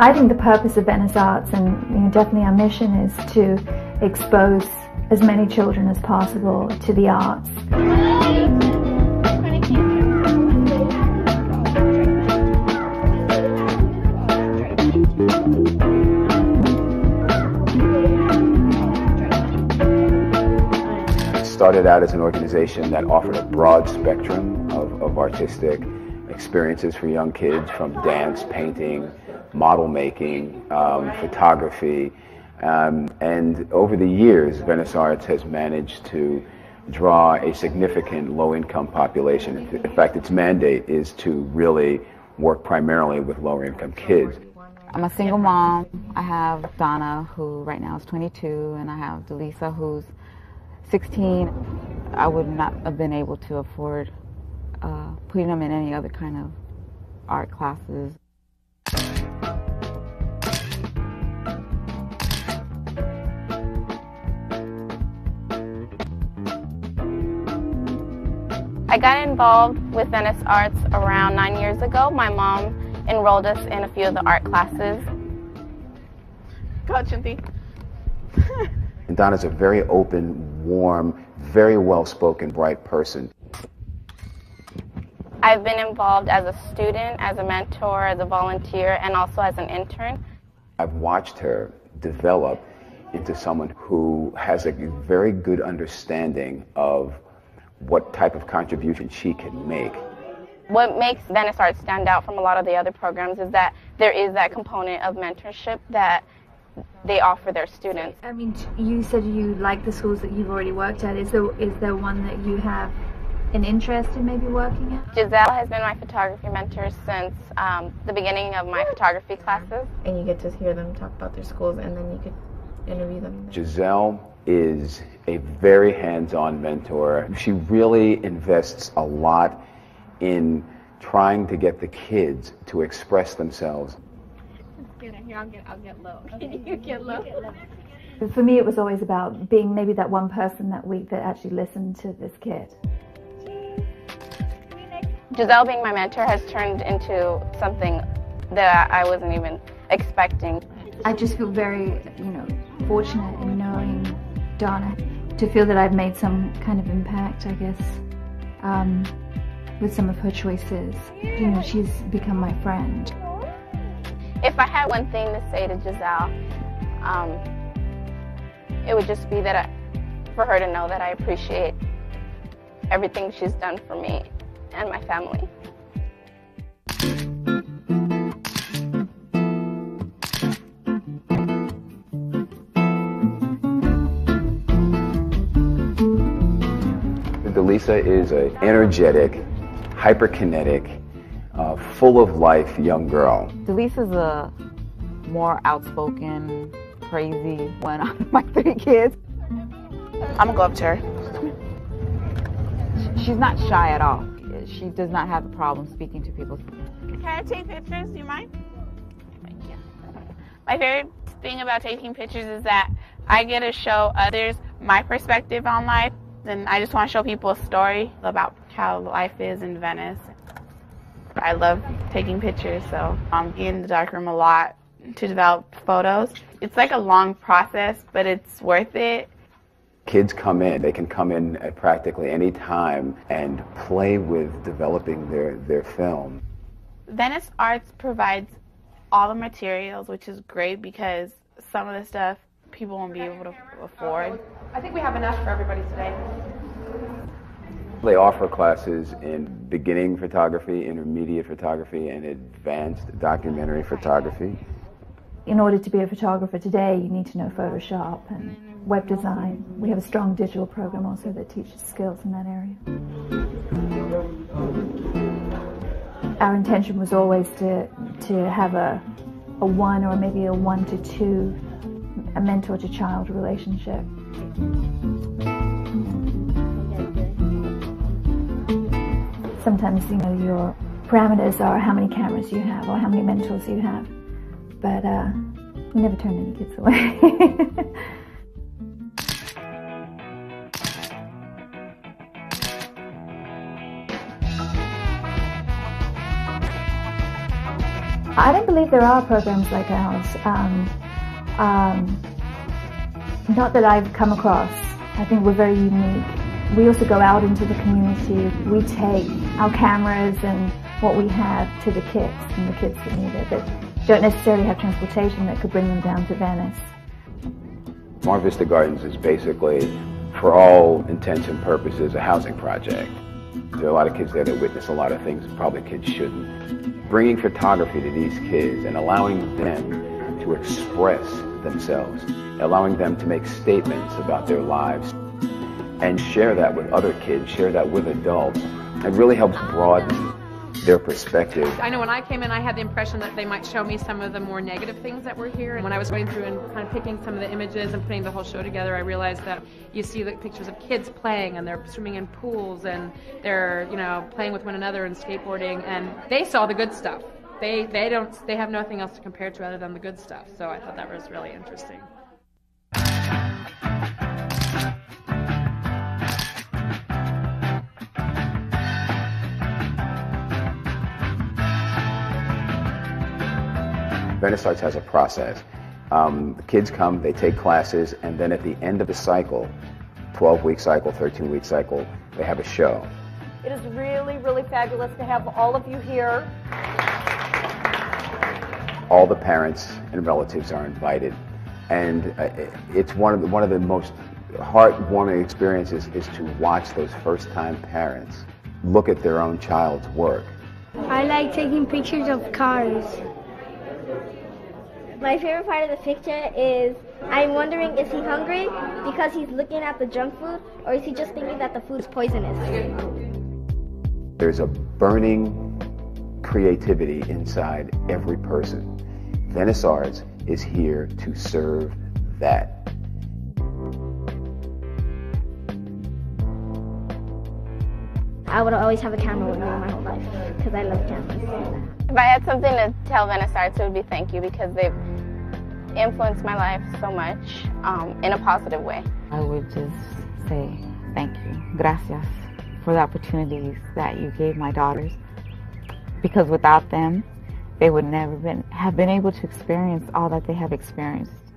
I think the purpose of Venice Arts, and definitely our mission, is to expose as many children as possible to the arts. It started out as an organization that offered a broad spectrum of artistic experiences for young kids, from dance, painting, model making, photography, and over the years Venice Arts has managed to draw a significant low-income population. In fact, its mandate is to really work primarily with lower-income kids. I'm a single mom. I have Donna, who right now is 22, and I have Delisa, who's 16. I would not have been able to afford putting them in any other kind of art classes. I got involved with Venice Arts around 9 years ago. My mom enrolled us in a few of the art classes. Go, Chinti. And Donna's a very open, warm, very well-spoken, bright person. I've been involved as a student, as a mentor, as a volunteer, and also as an intern. I've watched her develop into someone who has a very good understanding of what type of contribution she can make. What makes Venice Arts stand out from a lot of the other programs is that there is that component of mentorship that they offer their students. I mean, you said you like the schools that you've already worked at. Is there one that you have an interest in maybe working at? Giselle has been my photography mentor since the beginning of my photography classes. And you get to hear them talk about their schools, and then you could interview them. Giselle is a very hands-on mentor. She really invests a lot in trying to get the kids to express themselves. Here, I'll get low. Can you get low? For me, it was always about being maybe that one person that week that actually listened to this kid. Giselle being my mentor has turned into something that I wasn't even expecting. I just feel very, fortunate in knowing Donna, to feel that I've made some kind of impact, I guess, with some of her choices. She's become my friend. If I had one thing to say to Giselle, it would just be that for her to know that I appreciate everything she's done for me and my family. Delisa is an energetic, hyperkinetic, full of life young girl. Delisa's a more outspoken, crazy one out of my 3 kids. I'm gonna go up to her. She's not shy at all. She does not have a problem speaking to people. Can I take pictures? Do you mind? Thank you. My favorite thing about taking pictures is that I get to show others my perspective on life. And I just want to show people a story about how life is in Venice. I love taking pictures, so I'm in the darkroom a lot to develop photos. It's like a long process, but it's worth it. Kids come in, they can come in at practically any time and play with developing their film. Venice Arts provides all the materials, which is great because some of the stuff people won't be able to afford. I think we have enough for everybody today. They offer classes in beginning photography, intermediate photography, and advanced documentary photography. In order to be a photographer today, you need to know Photoshop and web design. We have a strong digital program also that teaches skills in that area. Our intention was always to have a one or maybe a 1 to 2, a mentor to child relationship. Sometimes, your parameters are how many cameras you have or how many mentors you have, but we never turn any kids away. I don't believe there are programs like ours. Not that I've come across. I think we're very unique. We also go out into the community. We take our cameras and what we have to the kids and the kids that need it, that don't necessarily have transportation that could bring them down to Venice. Mar Vista Gardens is basically, for all intents and purposes, a housing project. There are a lot of kids there that witness a lot of things probably kids shouldn't. Bringing photography to these kids and allowing them to express themselves, allowing them to make statements about their lives and share that with other kids, share that with adults, it really helps broaden their perspective. I know when I came in, I had the impression that they might show me some of the more negative things that were here. And when I was going through and kind of picking some of the images and putting the whole show together, I realized that you see the pictures of kids playing, and they're swimming in pools, and they're, you know, playing with one another and skateboarding, and they saw the good stuff. They have nothing else to compare to other than the good stuff. So I thought that was really interesting. Venice Arts has a process. The kids come, they take classes, and then at the end of the cycle, 12-week cycle, 13-week cycle, they have a show. It is really, really fabulous to have all of you here. All the parents and relatives are invited, and it's one of the most heartwarming experiences is to watch those first-time parents look at their own child's work. I like taking pictures of cars. My favorite part of the picture is I'm wondering, is he hungry because he's looking at the junk food, or is he just thinking that the food's poisonous? There's a burning creativity inside every person. Venice Arts is here to serve that. I would always have a camera with me my whole life because I love cameras. If I had something to tell Venice Arts, it would be thank you, because they've influenced my life so much in a positive way. I would just say thank you, gracias, for the opportunities that you gave my daughters, because without them, they would never have been able to experience all that they have experienced.